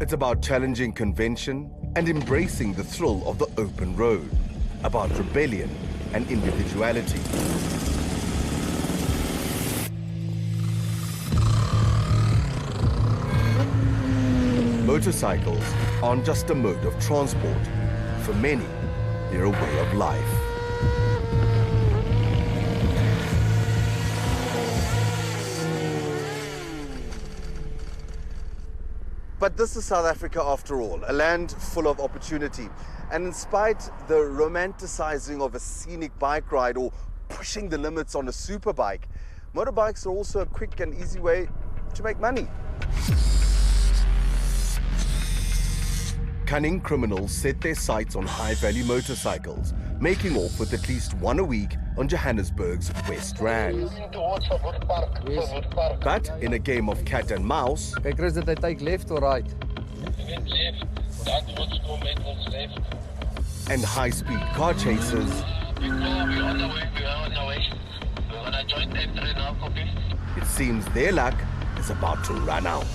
It's about challenging convention and embracing the thrill of the open road, about rebellion and individuality. Motorcycles aren't just a mode of transport. For many, they're a way of life. But this is South Africa after all, a land full of opportunity. And in spite the romanticizing of a scenic bike ride or pushing the limits on a superbike, motorbikes are also a quick and easy way to make money. Cunning criminals set their sights on high-value motorcycles, making off with at least one a week on Johannesburg's West Rand. Yes. But in a game of cat and mouse, Kyk, Chris, did I take left or right? Left. That was left. and high-speed car chases, We are on the way. We're gonna join them train now, copy. it seems their luck is about to run out.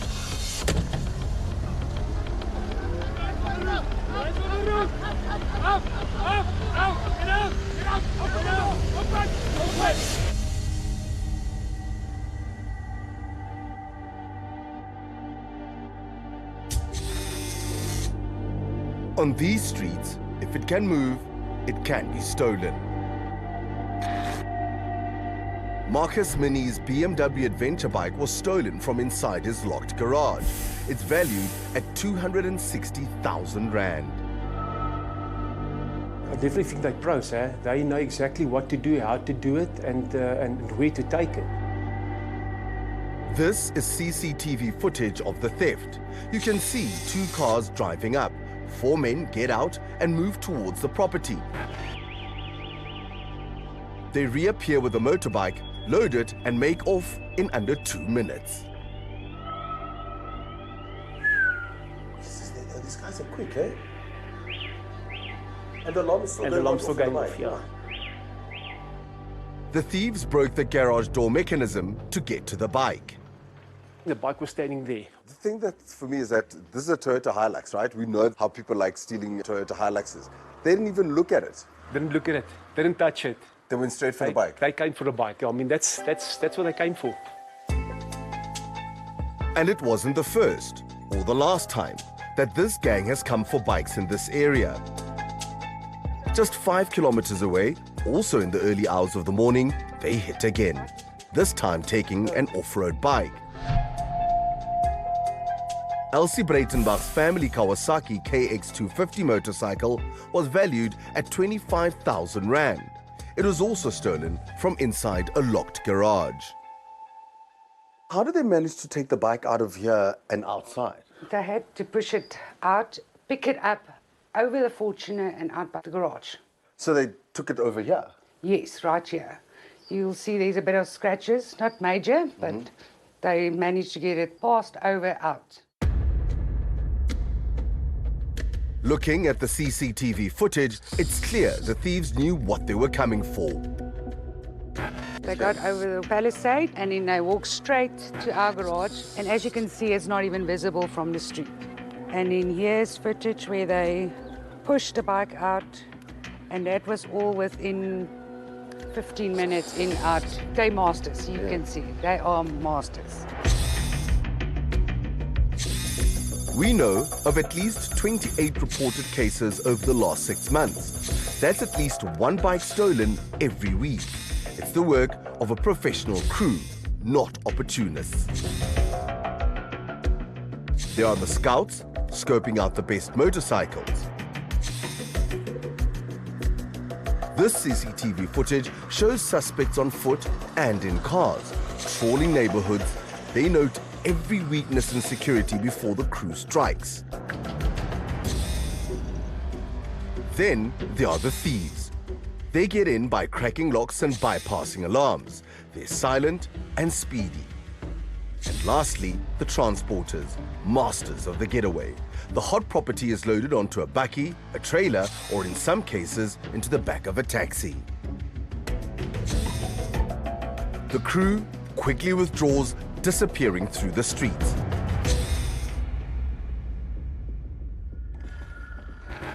On these streets, if it can move, it can be stolen. 𝗃𝗃𝗵𝗶𝘀 BMW adventure bike was stolen from inside his locked garage. It's valued at 260,000 rand. I definitely think they're pros. They know exactly what to do, how to do it, and where to take it. This is CCTV footage of the theft. You can see two cars driving up. Four men get out and move towards the property. They reappear with a motorbike, load it, and make off in under 2 minutes. These guys are quick, eh? And the alarm's still going off, yeah. The thieves broke the garage door mechanism to get to the bike. The bike was standing there. The thing that for me is that this is a Toyota Hilux, right? We know how people like stealing Toyota Hiluxes. They didn't even look at it. Didn't look at it, didn't touch it. They went straight for the bike. They came for the bike. I mean, that's what they came for. And it wasn't the first or the last time that this gang has come for bikes in this area. Just 5 kilometers away, also in the early hours of the morning, they hit again, this time taking an off-road bike. 𝗀𝗵𝗶𝘀 family Kawasaki KX250 motorcycle was valued at 25,000 rand. It was also stolen from inside a locked garage. How did they manage to take the bike out of here and outside? They had to push it out, pick it up over the Fortuner and out by the garage. So they took it over here? Yes, right here. You'll see there's a bit of scratches, not major, but they managed to get it passed over out. Looking at the CCTV footage, it's clear the thieves knew what they were coming for. They got over the palisade and then they walked straight to our garage. And as you can see, it's not even visible from the street. And then here's footage where they pushed the bike out, and that was all within 15 minutes in out. They're masters, you can see. They are masters. We know of at least 28 reported cases over the last 6 months. That's at least one bike stolen every week. It's the work of a professional crew, not opportunists. They are the scouts, scoping out the best motorcycles. This CCTV footage shows suspects on foot and in cars, trawling neighborhoods. They note every weakness in security before the crew strikes. Then there are the thieves. They get in by cracking locks and bypassing alarms. They're silent and speedy. And lastly, the transporters, masters of the getaway. The hot property is loaded onto a bakkie, a trailer, or in some cases, into the back of a taxi. The crew quickly withdraws, disappearing through the streets.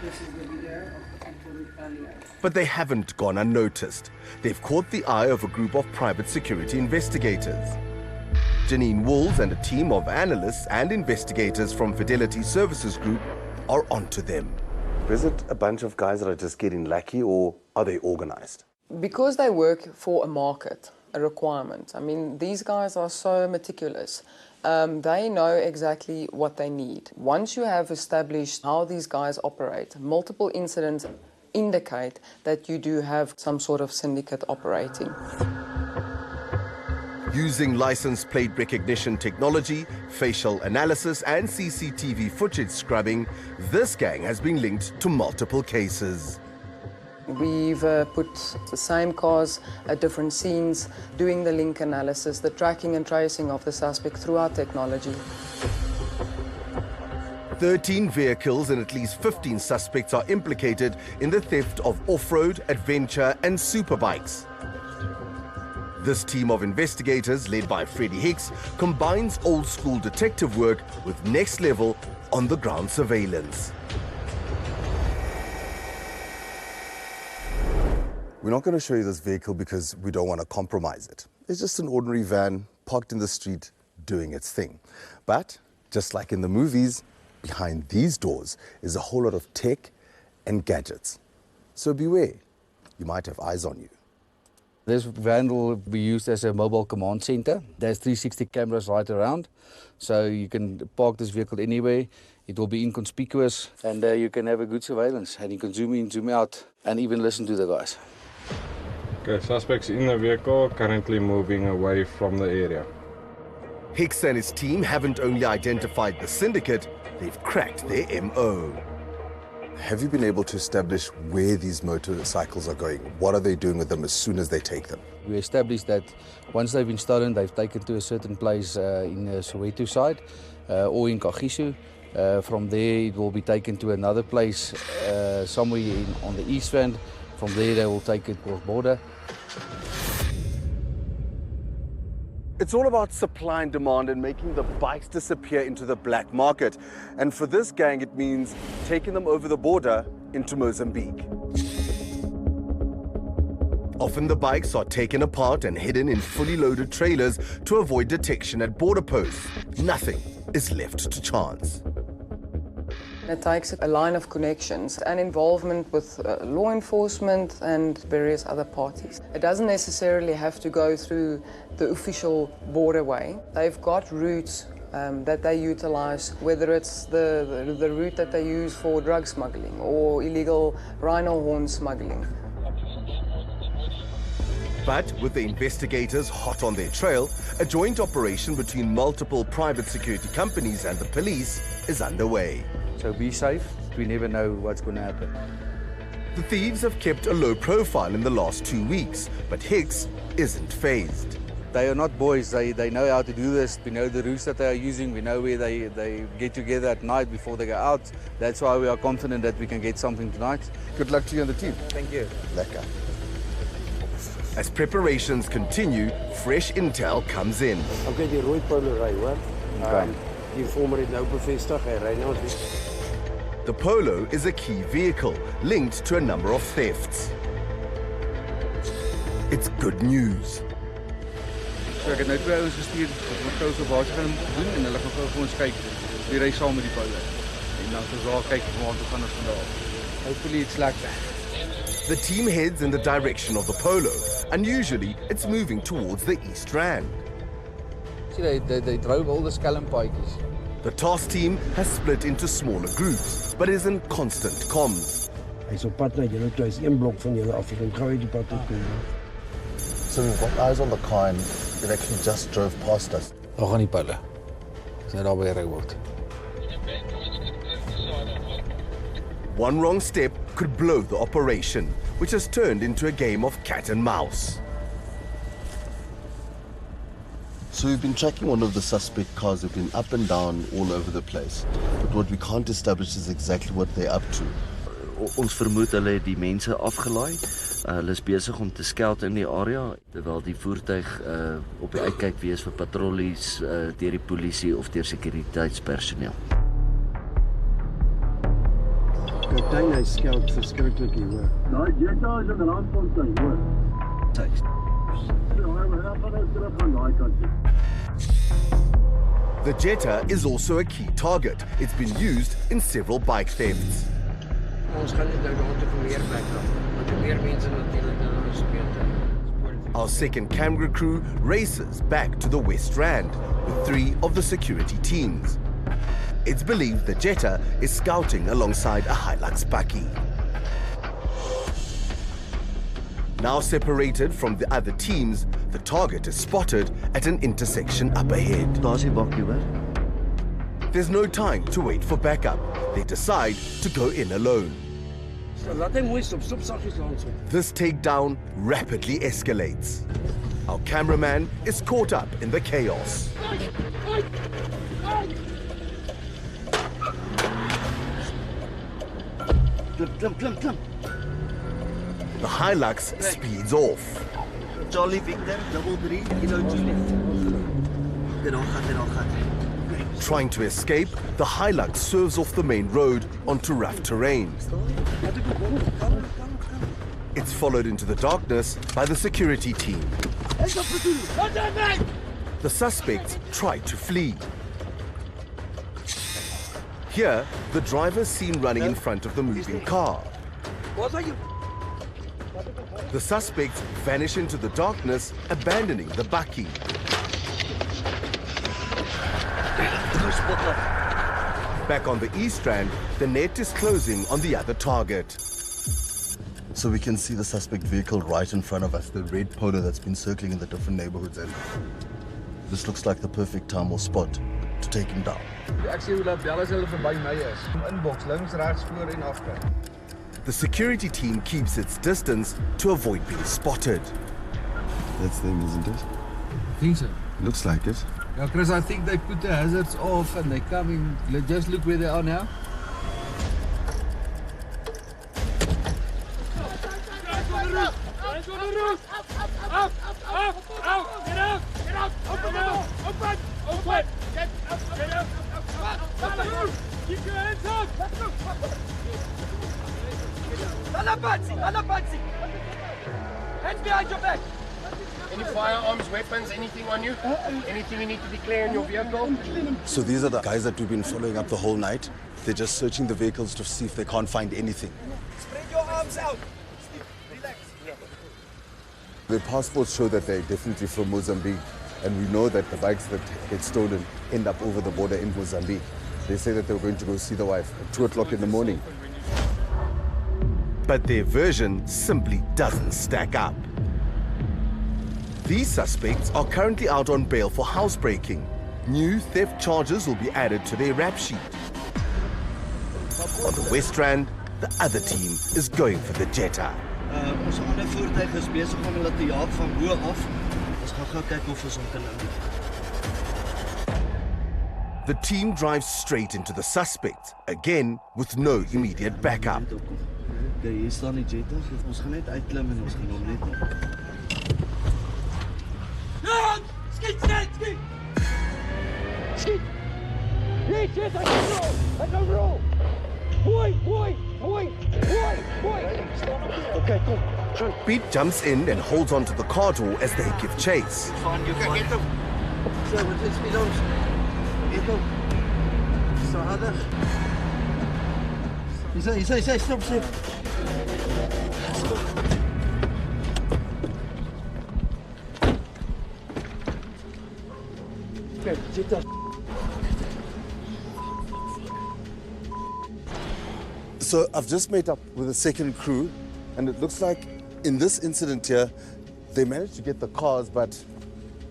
This is the video of the people retaliate. But they haven't gone unnoticed. They've caught the eye of a group of private security investigators. Janine Wolves and a team of analysts and investigators from Fidelity Services Group are onto them. Is it a bunch of guys that are just getting lucky, or are they organized? Because they work for a market, a requirement. I mean, these guys are so meticulous. They know exactly what they need. Once you have established how these guys operate, multiple incidents indicate that you do have some sort of syndicate operating. Using license plate recognition technology, facial analysis and CCTV footage scrubbing, this gang has been linked to multiple cases. We've put the same cars at different scenes, doing the link analysis, the tracking and tracing of the suspect through our technology. 13 vehicles and at least 15 suspects are implicated in the theft of off-road, adventure and superbikes. This team of investigators, led by 𝗶𝗵𝗀𝗶𝗴𝗶, combines old-school detective work with next-level on-the-ground surveillance. We're not going to show you this vehicle because we don't want to compromise it. It's just an ordinary van parked in the street doing its thing. But just like in the movies, behind these doors is a whole lot of tech and gadgets. So beware, you might have eyes on you. This van will be used as a mobile command center. There's 360 cameras right around, so you can park this vehicle anywhere. It will be inconspicuous, and you can have a good surveillance, and you can zoom in, zoom out, and even listen to the guys. Okay, suspects in the vehicle currently moving away from the area. 𝗃𝗂 and his team haven't only identified the syndicate, they've cracked their MO. Have you been able to establish where these motorcycles are going? What are they doing with them as soon as they take them? We established that once they've been stolen, they've taken to a certain place in the Soweto side or in 𝗀𝗂𝗶𝗴𝗶. From there, it will be taken to another place somewhere on the east end. From there, they will take it across border. It's all about supply and demand and making the bikes disappear into the black market. And for this gang, it means taking them over the border into Mozambique. Often the bikes are taken apart and hidden in fully loaded trailers to avoid detection at border posts. Nothing is left to chance. It takes a line of connections and involvement with law enforcement and various other parties. It doesn't necessarily have to go through the official borderway. They've got routes that they utilize, whether it's the route that they use for drug smuggling or illegal rhino horn smuggling. But with the investigators hot on their trail, a joint operation between multiple private security companies and the police is underway. So be safe, we never know what's going to happen. The thieves have kept a low profile in the last 2 weeks, but 𝗃𝗂 isn't fazed. They are not boys, they know how to do this. We know the routes that they are using, we know where they get together at night before they go out. That's why we are confident that we can get something tonight. Good luck to you and the team. Thank you. Lekker. As preparations continue, fresh intel comes in. Okay, die rooi polo ry, hoor. Okay. Die vormer het nou bevestig, hy ry nou. The Polo is a key vehicle linked to a number of thefts. It's good news. So ek het nou 2 ouens gestuur om gou so waar te gaan doen en hulle gaan gou vir ons kyk. Wie ry saam met die Polo. En dan ons daar kyk waar toe gaan ons vandaan. Hopefully it's like that. The team heads in the direction of the Polo. Unusually, it's moving towards the East Rand. See, they drove all the 𝗀𝗵𝗶𝗴𝗶𝘀. The task team has split into smaller groups, but is in constant comms. Hy's op pad na julle toe, hy's 1 blok van julle af, ek kan gou uit die pad uit kom. So we've got eyes on the car and it actually just drove past us. Daar gaan die Polo. Dis net daar by Rywald. One wrong step could blow the operation, which has turned into a game of cat and mouse. So we've been tracking one of the suspect cars. They've been up and down all over the place. But what we can't establish is exactly what they're up to. Ons vermoed hulle het die mense afgelaai. Hulle is besig om te skeld in die area terwyl die voertuig op die uitkyk wees vir patrollies deur die polisie of deur sekuriteitspersoneel. Kyk, kaptein, hy skeld verskriklik hier, hoor. Daai Jetta is in Randfontein, hoor. The Jetta is also a key target. It's been used in several bike thefts. Ons gaan net nou daar te meer backup, want hoe meer mense natuurlik nou ons beter. Our second camera crew races back to the West Rand with 3 of the security teams. It's believed the Jetta is scouting alongside a Hilux bakkie. Now separated from the other teams, the target is spotted at an intersection up ahead. There's no time to wait for backup. They decide to go in alone. This takedown rapidly escalates. Our cameraman is caught up in the chaos. The Hilux speeds off. Charlie Victor, 33, Kilo Juliet. Trying to escape, the Hilux swerves off the main road onto rough terrain. It's followed into the darkness by the security team. The suspects try to flee. Here, the driver is seen running in front of the moving car. The suspects vanish into the darkness, abandoning the bakkie. Back on the East Strand, the net is closing on the other target. So we can see the suspect vehicle right in front of us, the red Polo that's been circling in the different neighborhoods, and this looks like the perfect time or spot to take him down. The security team keeps its distance to avoid being spotted. That's them, isn't it? I think so. Looks like it. Yeah, Chris, I think they put the hazards off and they're coming. Just look where they are now. Keep your hands up! Hands behind your back! Any firearms, weapons, anything on you? Anything you need to declare in your vehicle? So these are the guys that we've been following up the whole night. They're just searching the vehicles to see if they can't find anything. Spread your arms out! Relax. Their passports show that they're definitely from Mozambique, and we know that the bikes that get stolen end up over the border in Mozambique. They say that they were going to go see the wife at 2 o'clock in the morning. But their version simply doesn't stack up. These suspects are currently out on bail for housebreaking. New theft charges will be added to their rap sheet. On the West Strand, the other team is going for the Jetta. Ons ander voertuig is besig om hulle te jaag van bo af. Ons gaan gou kyk of ons hom kan inhou. The team drives straight into the suspect, again with no immediate backup. Okay, hier staan die Jetta. Ons gaan net uitklim en ons gaan hom net. Skiet! Hey, Jetta, I can roll! Boy! Okay, cool. Pete jumps in and holds onto the car door as they give chase. You can get him. So, wat is met ons? Get hom. So harder. Hy stop. Okay, Jetta. So I've just met up with the second crew, and it looks like in this incident here, they managed to get the cars, but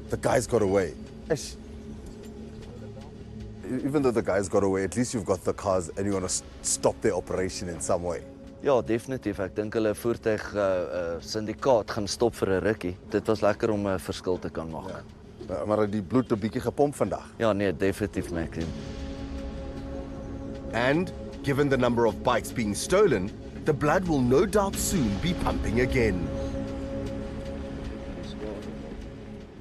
the guys got away. Eish. Even though the guys got away, at least you've got the cars and you want to stop their operation in some way. Ja, definitief. Ek dink hulle voertuig Syndicate gaan stop vir 'n rukkie. Dit was lekker om 'n verskil te kan maak. Ja. Maar die bloed 'n bietjie gepomp vandag. Ja, nee, definitief, Maxim. And given the number of bikes being stolen, the blood will no doubt soon be pumping again.